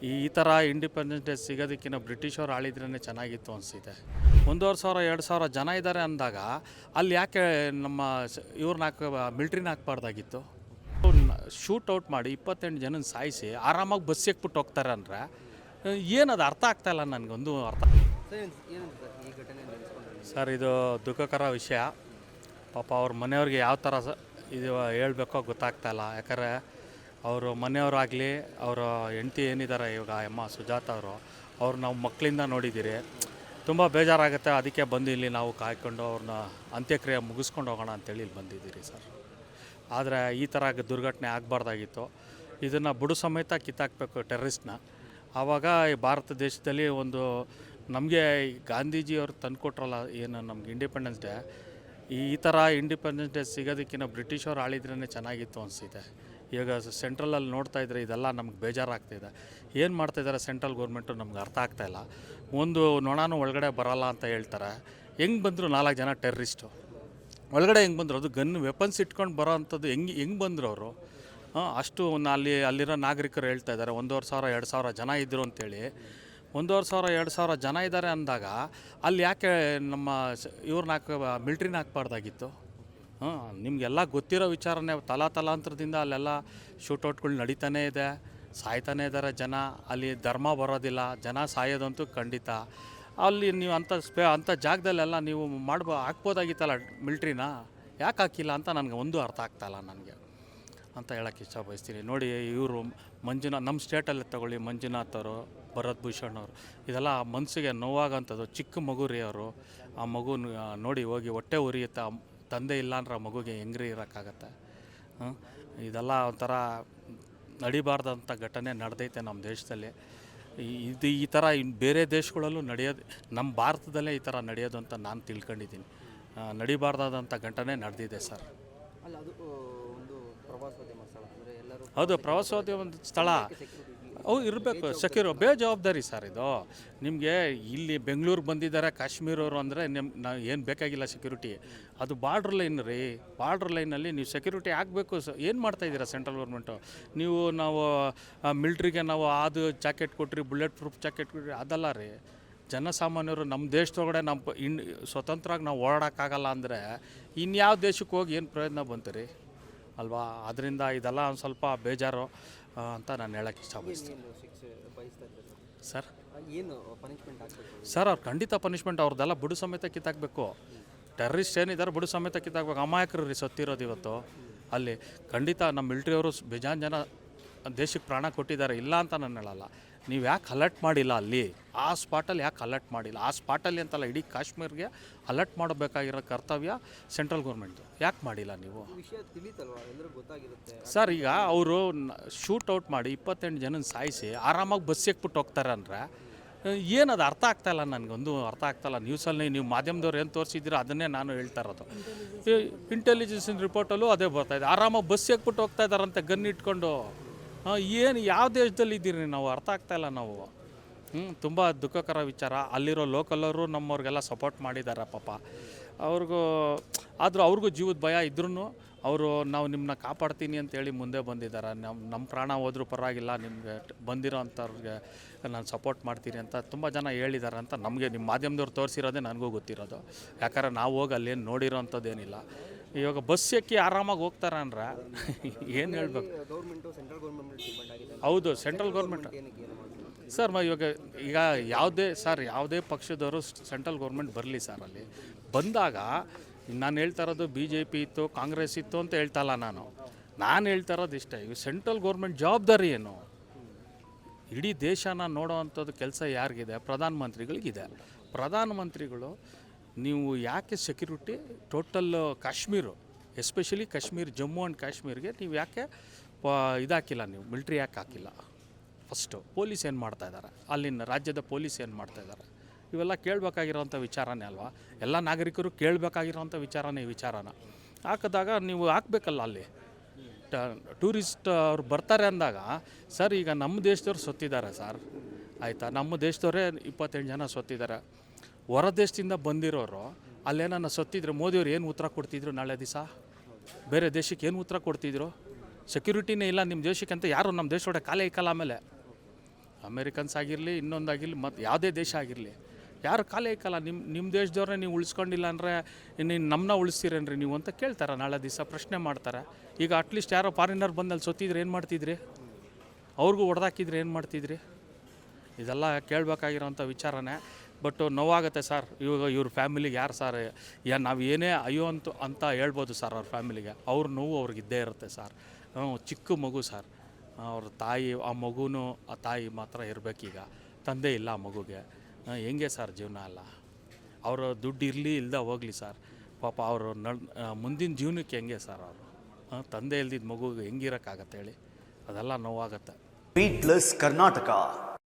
ಈ ಥರ independence day ಸಿಗೋದಕ್ಕಿಂತ ಬ್ರಿಟಿಷವ್ರು ಆಳಿದ್ರೇ ಚೆನ್ನಾಗಿತ್ತು ಅನಿಸಿದೆ. 1,500 2,000 ಜನ ಇದ್ದಾರೆ ಅಂದಾಗ ಅಲ್ಲಿ ಯಾಕೆ ನಮ್ಮ ಇವ್ರನ್ನ ಮಿಲ್ಟ್ರಿನ ಹಾಕ್ಬಾರ್ದಾಗಿತ್ತು? ಶೂಟ್ ಔಟ್ ಮಾಡಿ 28 ಜನನ ಸಾಯಿಸಿ ಆರಾಮಾಗಿ ಬಸ್ ಎಕ್ಬಿಟ್ಟು ಹೋಗ್ತಾರೆ ಅಂದರೆ ಏನದು ಅರ್ಥ ಆಗ್ತಾಯಿಲ್ಲ ನನಗೊಂದು ಅರ್ಥ. ಸರ್, ಇದು ದುಃಖಕರ ವಿಷಯ. ಪಾಪ ಅವ್ರ ಮನೆಯವ್ರಿಗೆ ಯಾವ ಥರ ಇದು ಹೇಳ್ಬೇಕೋ ಗೊತ್ತಾಗ್ತಾಯಿಲ್ಲ. ಯಾಕಂದರೆ ಅವರು ಮನೆಯವರಾಗಲಿ ಅವರ ಹೆಂಡತಿ ಏನಿದ್ದಾರೆ ಇವಾಗ ಅಮ್ಮ ಸುಜಾತ ಅವ್ರು ನಾವು ಮಕ್ಕಳಿಂದ ನೋಡಿದ್ದೀರಿ. ತುಂಬ ಬೇಜಾರಾಗುತ್ತೆ. ಅದಕ್ಕೆ ಬಂದು ಇಲ್ಲಿ ನಾವು ಕಾಯ್ಕೊಂಡು ಅವ್ರನ್ನ ಅಂತ್ಯಕ್ರಿಯೆ ಮುಗಿಸ್ಕೊಂಡು ಹೋಗೋಣ ಅಂತೇಳಿ ಇಲ್ಲಿ ಬಂದಿದ್ದೀರಿ ಸರ್. ಆದರೆ ಈ ಥರ ದುರ್ಘಟನೆ ಆಗಬಾರ್ದಾಗಿತ್ತು. ಇದನ್ನು ಬುಡು ಸಮೇತ ಕಿತ್ತಾಕಬೇಕು ಟೆರ್ರಿಸ್ಟ್ನ. ಆವಾಗ ಈ ಭಾರತ ದೇಶದಲ್ಲಿ ಒಂದು ನಮಗೆ ಗಾಂಧೀಜಿಯವರು ತಂದುಕೊಟ್ರಲ್ಲ ಏನು ನಮ್ಗೆ ಇಂಡಿಪೆಂಡೆನ್ಸ್ ಡೇ, ಈ ಥರ ಇಂಡಿಪೆಂಡೆನ್ಸ್ ಡೇ ಸಿಗೋದಕ್ಕಿಂತ ಬ್ರಿಟಿಷವ್ರು ಆಳಿದ್ರೇ ಚೆನ್ನಾಗಿತ್ತು ಅನಿಸಿದೆ. ಇವಾಗ ಸೆಂಟ್ರಲಲ್ಲಿ ನೋಡ್ತಾ ಇದ್ದರೆ ಇದೆಲ್ಲ ನಮ್ಗೆ ಬೇಜಾರಾಗ್ತಾಯಿದೆ. ಏನು ಮಾಡ್ತಾಯಿದ್ದಾರೆ ಸೆಂಟ್ರಲ್ ಗೌರ್ಮೆಂಟು ನಮ್ಗೆ ಅರ್ಥ ಆಗ್ತಾಯಿಲ್ಲ. ಒಂದು ನೊಣನೂ ಒಳಗಡೆ ಬರೋಲ್ಲ ಅಂತ ಹೇಳ್ತಾರೆ. ಹೆಂಗೆ ಬಂದರು 4 ಜನ ಟೆರ್ರಿಸ್ಟು ಒಳಗಡೆ? ಹೆಂಗೆ ಬಂದರು? ಅದು ಗನ್ ವೆಪನ್ಸ್ ಇಟ್ಕೊಂಡು ಬರೋ ಅಂಥದ್ದು ಹೆಂಗೆ ಬಂದರು ಅವರು? ಅಷ್ಟು ಅಲ್ಲಿರೋ ನಾಗರಿಕರು ಹೇಳ್ತಾ ಇದ್ದಾರೆ 1,500 2,000 ಜನ ಇದ್ದರು ಅಂತೇಳಿ. 1,500 2,000 ಜನ ಇದ್ದಾರೆ ಅಂದಾಗ ಅಲ್ಲಿ ಯಾಕೆ ನಮ್ಮ ಇವ್ರನ್ನ ಮಿಲ್ಟ್ರಿನ ಹಾಕ್ಬಾರ್ದಾಗಿತ್ತು? ನಿಮಗೆಲ್ಲ ಗೊತ್ತಿರೋ ವಿಚಾರನೇ. ತಲಾಂತರದಿಂದ ಅಲ್ಲೆಲ್ಲ ಶೂಟೌಟ್ಗಳು ನಡೀತಾನೇ ಇದೆ, ಸಾಯ್ತಾನೇ ಇದ್ದಾರೆ ಜನ. ಅಲ್ಲಿ ಧರ್ಮ ಬರೋದಿಲ್ಲ, ಜನ ಸಾಯೋದಂತೂ ಖಂಡಿತ. ಅಲ್ಲಿ ನೀವು ಅಂಥ ಜಾಗದಲ್ಲೆಲ್ಲ ನೀವು ಹಾಕ್ಬೋದಾಗಿತ್ತಲ್ಲ ಮಿಲ್ಟ್ರಿನ, ಯಾಕೆ ಹಾಕಿಲ್ಲ ಅಂತ ನನಗೆ ಒಂದು ಅರ್ಥ ಆಗ್ತಾಯಿಲ್ಲ ನನಗೆ ಅಂತ ಹೇಳೋಕ್ಕೆ ಇಷ್ಟಪಡಿಸ್ತೀನಿ. ನೋಡಿ, ಇವರು ನಮ್ಮ ಸ್ಟೇಟಲ್ಲೇ ತಗೊಳ್ಳಿ, ಮಂಜುನಾಥ್ ಅವರು, ಭರತ್ ಭೂಷಣ್ ಅವರು, ಇದೆಲ್ಲ ಮನಸ್ಸಿಗೆ ನೋವಾಗಂಥದ್ದು. ಚಿಕ್ಕ ಮಗು ರೀ ಅವರು. ಆ ಮಗು ನೋಡಿ ಹೋಗಿ ಹೊಟ್ಟೆ ಉರಿಯುತ್ತೆ. ತಂದೆ ಇಲ್ಲ ಅಂದ್ರೆ ಆ ಮಗುಗೆ ಹೆಂಗ್ರಿ ಇರೋಕ್ಕಾಗತ್ತೆ? ಇದೆಲ್ಲ ಒಂಥರ ನಡಿಬಾರ್ದಂಥ ಘಟನೆ ನಡೆದೈತೆ ನಮ್ಮ ದೇಶದಲ್ಲಿ. ಈ ಥರ ಬೇರೆ ದೇಶಗಳಲ್ಲೂ ನಡೆಯೋದು, ನಮ್ಮ ಭಾರತದಲ್ಲೇ ಈ ಥರ ನಡೆಯೋದು ಅಂತ ನಾನು ತಿಳ್ಕೊಂಡಿದ್ದೀನಿ. ನಡಿಬಾರ್ದಾದಂಥ ಘಟನೆ ನಡೆದಿದೆ ಸರ್. ಹೌದು, ಪ್ರವಾಸೋದ್ಯಮ ಸ್ಥಳ ಇರಬೇಕು. ಬೇಜವಾಬ್ದಾರಿ ಸರ್ ಇದು. ನಿಮಗೆ ಇಲ್ಲಿ ಬೆಂಗಳೂರಿಗೆ ಬಂದಿದ್ದಾರೆ ಕಾಶ್ಮೀರವರು ಅಂದರೆ ನಾವು ಏನು ಬೇಕಾಗಿಲ್ಲ ಸೆಕ್ಯೂರಿಟಿ. ಅದು ಬಾರ್ಡ್ರ್ ಲೈನ್ ರೀ. ಬಾರ್ಡ್ರ್ ಲೈನಲ್ಲಿ ನೀವು ಸೆಕ್ಯೂರಿಟಿ ಆಗಬೇಕು. ಏನು ಮಾಡ್ತಾಯಿದ್ದೀರಾ ಸೆಂಟ್ರಲ್ ಗೌರ್ಮೆಂಟು? ನಾವು ಮಿಲ್ಟ್ರಿಗೆ ನಾವು ಅದು ಜಾಕೆಟ್ ಕೊಟ್ರಿ, ಬುಲೆಟ್ ಪ್ರೂಫ್ ಜಾಕೆಟ್ ಕೊಟ್ರಿ, ಅದಲ್ಲ ರೀ. ಜನಸಾಮಾನ್ಯರು ನಮ್ಮ ದೇಶದೊಳಗಡೆ ಸ್ವತಂತ್ರವಾಗಿ ನಾವು ಓಡಾಡೋಕ್ಕಾಗಲ್ಲ ಅಂದರೆ ಇನ್ಯಾವ ದೇಶಕ್ಕೆ ಹೋಗಿ ಏನು ಪ್ರಯೋಜನ ಬಂತು ರೀ ಅಲ್ವಾ? ಅದರಿಂದ ಇದೆಲ್ಲ ಒಂದು ಸ್ವಲ್ಪ ಬೇಜಾರು ಅಂತ ನಾನು ಹೇಳೋಕ್ಕೆ ಇಷ್ಟಪಡ್ತೀನಿ ಸರ್. ಅವ್ರು ಖಂಡಿತ ಪನಿಷ್ಮೆಂಟ್ ಅವ್ರದ್ದೆಲ್ಲ ಬುಡು ಸಮೇತ ಕಿತ್ತಾಕಬೇಕು. ಟೆರ್ರಿಸ್ಟ್ ಏನಿದ್ದಾರೆ ಬುಡು ಸಮೇತ ಕಿತ್ತಾಕಬೇಕು. ಅಮಾಯಕರು ರೀ ಸತ್ತಿರೋದು ಇವತ್ತು ಅಲ್ಲಿ. ಖಂಡಿತ ನಮ್ಮ ಮಿಲ್ಟ್ರಿಯವರು ಬೇಜಾನ್ ಜನ ದೇಶಕ್ಕೆ ಪ್ರಾಣ ಕೊಟ್ಟಿದ್ದಾರೆ, ಇಲ್ಲ ಅಂತ ನಾನು ಹೇಳಲ್ಲ. ನೀವು ಯಾಕೆ ಅಲರ್ಟ್ ಮಾಡಿಲ್ಲ ಅಲ್ಲಿ? ಆ ಸ್ಪಾಟಲ್ಲಿ ಯಾಕೆ ಅಲರ್ಟ್ ಮಾಡಿಲ್ಲ? ಆ ಸ್ಪಾಟಲ್ಲಿ ಅಂತಲ್ಲ, ಇಡೀ ಕಾಶ್ಮೀರ್ಗೆ ಅಲರ್ಟ್ ಮಾಡಬೇಕಾಗಿರೋ ಕರ್ತವ್ಯ ಸೆಂಟ್ರಲ್ ಗೌರ್ಮೆಂಟ್ದು. ಯಾಕೆ ಮಾಡಿಲ್ಲ ನೀವು? ಸರ್, ಈಗ ಅವರು ಶೂಟ್ ಔಟ್ ಮಾಡಿ 28 ಜನನ ಸಾಯಿಸಿ ಆರಾಮಾಗಿ ಬಸ್ ಎಕ್ಬಿಟ್ಟು ಹೋಗ್ತಾರೆ ಅಂದರೆ ಏನದು ಅರ್ಥ ಆಗ್ತಾಯಿಲ್ಲ ನನಗೊಂದು ಅರ್ಥ ಆಗ್ತಾಯಿಲ್ಲ. ನ್ಯೂಸಲ್ಲಿ ನೀವು ಮಾಧ್ಯಮದವ್ರು ಏನು ತೋರಿಸಿದ್ದೀರೋ ಅದನ್ನೇ ನಾನು ಹೇಳ್ತಾ ಇರೋದು. ಇಂಟೆಲಿಜೆನ್ಸ್ ರಿಪೋರ್ಟಲ್ಲೂ ಅದೇ ಬರ್ತಾಯಿದೆ. ಆರಾಮಾಗಿ ಬಸ್ ಎಕ್ಬಿಟ್ಟು ಹೋಗ್ತಾ ಇದ್ದಾರಂತೆ ಗನ್ ಇಟ್ಕೊಂಡು. ಏನು ಯಾವ ದೇಶದಲ್ಲಿ ಇದ್ದೀರಿ ನಾವು? ಅರ್ಥ ಆಗ್ತಾಯಿಲ್ಲ ನಾವು. ತುಂಬ ದುಃಖಕರ ವಿಚಾರ. ಅಲ್ಲಿರೋ ಲೋಕಲವರು ನಮ್ಮವ್ರಿಗೆಲ್ಲ ಸಪೋರ್ಟ್ ಮಾಡಿದ್ದಾರೆ ಪಾಪ. ಅವ್ರಿಗೂ ಜೀವದ ಭಯ ಇದ್ರೂ ನಾವು ನಿಮ್ಮನ್ನ ಕಾಪಾಡ್ತೀನಿ ಅಂತೇಳಿ ಮುಂದೆ ಬಂದಿದ್ದಾರೆ. ನಮ್ಮ ಪ್ರಾಣ ಹೋದ್ರೂ ಪರವಾಗಿಲ್ಲ, ನಿಮಗೆ ಬಂದಿರೋ ಅಂಥವ್ರಿಗೆ ನಾನು ಸಪೋರ್ಟ್ ಮಾಡ್ತೀನಿ ಅಂತ ತುಂಬ ಜನ ಹೇಳಿದ್ದಾರೆ ಅಂತ ನಮಗೆ ನಿಮ್ಮ ಮಾಧ್ಯಮದವ್ರು ತೋರಿಸಿರೋದೇ ನನಗೂ ಗೊತ್ತಿರೋದು. ಯಾಕಂದರೆ ನಾವು ಹೋಗಿ ಅಲ್ಲೇನು ನೋಡಿರೋ ಅಂಥದ್ದೇನಿಲ್ಲ. ಇವಾಗ ಬಸ್ ಎಕ್ಕಿ ಆರಾಮಾಗಿ ಹೋಗ್ತಾರೆ ಅಂದರೆ ಏನು ಹೇಳಬೇಕು? ಹೌದು, ಸೆಂಟ್ರಲ್ ಗೌರ್ಮೆಂಟ್ ಸರ್. ಈಗ ಯಾವುದೇ ಪಕ್ಷದವರು ಸೆಂಟ್ರಲ್ ಗೌರ್ಮೆಂಟ್ ಬರಲಿ ಸರ್. ಅಲ್ಲಿ ಬಂದಾಗ ನಾನು ಹೇಳ್ತಾ ಇರೋದು BJP ಇತ್ತು, ಕಾಂಗ್ರೆಸ್ ಇತ್ತು ಅಂತ ಹೇಳ್ತಾಯಿಲ್ಲ ನಾನು ಹೇಳ್ತಾ ಇರೋದು ಇಷ್ಟೇ. ಇವು ಸೆಂಟ್ರಲ್ ಗೌರ್ಮೆಂಟ್ ಜವಾಬ್ದಾರಿ ಏನು? ಇಡೀ ದೇಶನ ನೋಡೋ ಅಂಥದ್ದು ಕೆಲಸ ಯಾರಿಗಿದೆ? ಪ್ರಧಾನಮಂತ್ರಿಗಳಿಗಿದೆ. ಪ್ರಧಾನಮಂತ್ರಿಗಳು ನೀವು ಯಾಕೆ security total Kashmir, especially Kashmir, Jammu and ಕಾಶ್ಮೀರ್ಗೆ ನೀವು ಯಾಕೆ ಇದಾಕಿಲ್ಲ? ನೀವು ಮಿಲ್ಟ್ರಿ ಯಾಕೆ ಹಾಕಿಲ್ಲ? ಫಸ್ಟು ಪೊಲೀಸ್ ಏನು ಮಾಡ್ತಾಯಿದ್ದಾರೆ? ಅಲ್ಲಿನ ರಾಜ್ಯದ ಪೊಲೀಸ್ ಏನು ಮಾಡ್ತಾಯಿದ್ದಾರೆ? ಇವೆಲ್ಲ ಕೇಳಬೇಕಾಗಿರೋಂಥ ವಿಚಾರನೇ ಅಲ್ವಾ? ಎಲ್ಲ ನಾಗರಿಕರು ಕೇಳಬೇಕಾಗಿರೋಂಥ ವಿಚಾರನೇ ಈ ವಿಚಾರನ. ಹಾಕಿದಾಗ ನೀವು ಹಾಕಬೇಕಲ್ಲ. ಅಲ್ಲಿ ಟೂರಿಸ್ಟ್ ಅವ್ರು ಬರ್ತಾರೆ ಅಂದಾಗ, ಸರ್ ಈಗ ನಮ್ಮ ದೇಶದವ್ರು ಸತ್ತಿದ್ದಾರೆ ಸರ್, ಆಯಿತಾ? ನಮ್ಮ ದೇಶದವರೇ 28 ಜನ ಸತ್ತಿದ್ದಾರೆ. ಹೊರ ದೇಶದಿಂದ ಬಂದಿರೋರು ಅಲ್ಲೇನ ಸತ್ತಿದ್ರೆ ಮೋದಿಯವ್ರು ಏನು ಉತ್ತರ ಕೊಡ್ತಿದ್ರು? ನಾಳೆ ದಿವಸ ಬೇರೆ ದೇಶಕ್ಕೆ ಏನು ಉತ್ತರ ಕೊಡ್ತಿದ್ರು? ಸೆಕ್ಯೂರಿಟಿನೇ ಇಲ್ಲ ನಿಮ್ಮ ದೇಶಕ್ಕೆ ಅಂತ ಯಾರು ನಮ್ಮ ದೇಶದೊಳಗೆ ಕಾಲೇ ಇಕ್ಕಲ್ಲ. ಆಮೇಲೆ ಅಮೇರಿಕನ್ಸ್ ಆಗಿರಲಿ, ಇನ್ನೊಂದಾಗಿರಲಿ, ಮತ್ತು ಯಾವುದೇ ದೇಶ ಆಗಿರಲಿ, ಯಾರು ಕಾಲೇ ಇಕ್ಕಲ್ಲ. ನಿಮ್ಮ ದೇಶದವ್ರನ್ನೇ ನೀವು ಉಳಿಸ್ಕೊಂಡಿಲ್ಲ ಅಂದರೆ ನೀನು ನಮ್ಮನ್ನ ಉಳಿಸ್ತೀರೇನ್ರಿ ನೀವು ಅಂತ ಕೇಳ್ತಾರೆ. ನಾಳೆ ದಿವಸ ಪ್ರಶ್ನೆ ಮಾಡ್ತಾರೆ. ಈಗ ಅಟ್ಲೀಸ್ಟ್ ಯಾರೋ ಫಾರಿನರ್ ಬಂದಲ್ಲಿ ಸೊತ್ತಿದ್ರೆ ಏನು ಮಾಡ್ತಿದ್ರಿ? ಅವ್ರಿಗೂ ಹೊಡೆದಾಕಿದ್ರೆ ಏನು ಮಾಡ್ತಿದ್ರಿ? ಇದೆಲ್ಲ ಕೇಳಬೇಕಾಗಿರೋಂಥ ವಿಚಾರನೇ. ಬಟ್ ನೋವಾಗುತ್ತೆ ಸರ್. ಇವಾಗ ಇವ್ರ ಫ್ಯಾಮಿಲಿಗೆ ಯಾರು ಸರ್ ನಾವು ಏನೇ ಅಯ್ಯೋ ಅಂತ ಹೇಳ್ಬೋದು ಸರ್. ಅವ್ರ ಫ್ಯಾಮಿಲಿಗೆ ಅವ್ರ ನೋವು ಅವ್ರಿಗೆ ಇದ್ದೇ ಇರುತ್ತೆ ಸರ್. ಚಿಕ್ಕ ಮಗು ಸರ್. ಅವ್ರ ತಾಯಿ, ಆ ಮಗುನೂ ಆ ತಾಯಿ ಮಾತ್ರ ಇರಬೇಕೀಗ. ತಂದೆ ಇಲ್ಲ ಆ ಮಗುಗೆ. ಹೆಂಗೆ ಸರ್ ಜೀವನ ಎಲ್ಲ? ಅವರು ದುಡ್ಡು ಇರಲಿ ಇಲ್ಲದ ಹೋಗಲಿ ಸರ್, ಪಾಪ ಅವರು ಮುಂದಿನ ಜೀವನಕ್ಕೆ ಹೆಂಗೆ ಸರ್ ಅವರು? ತಂದೆ ಇಲ್ದಿದ್ದ ಮಗುಗೆ ಹೆಂಗಿರೋಕ್ಕಾಗತ್ತೆ ಹೇಳಿ? ಅದೆಲ್ಲ ನೋವಾಗುತ್ತೆ. ಬೀಟ್ಲೆಸ್ ಕರ್ನಾಟಕ.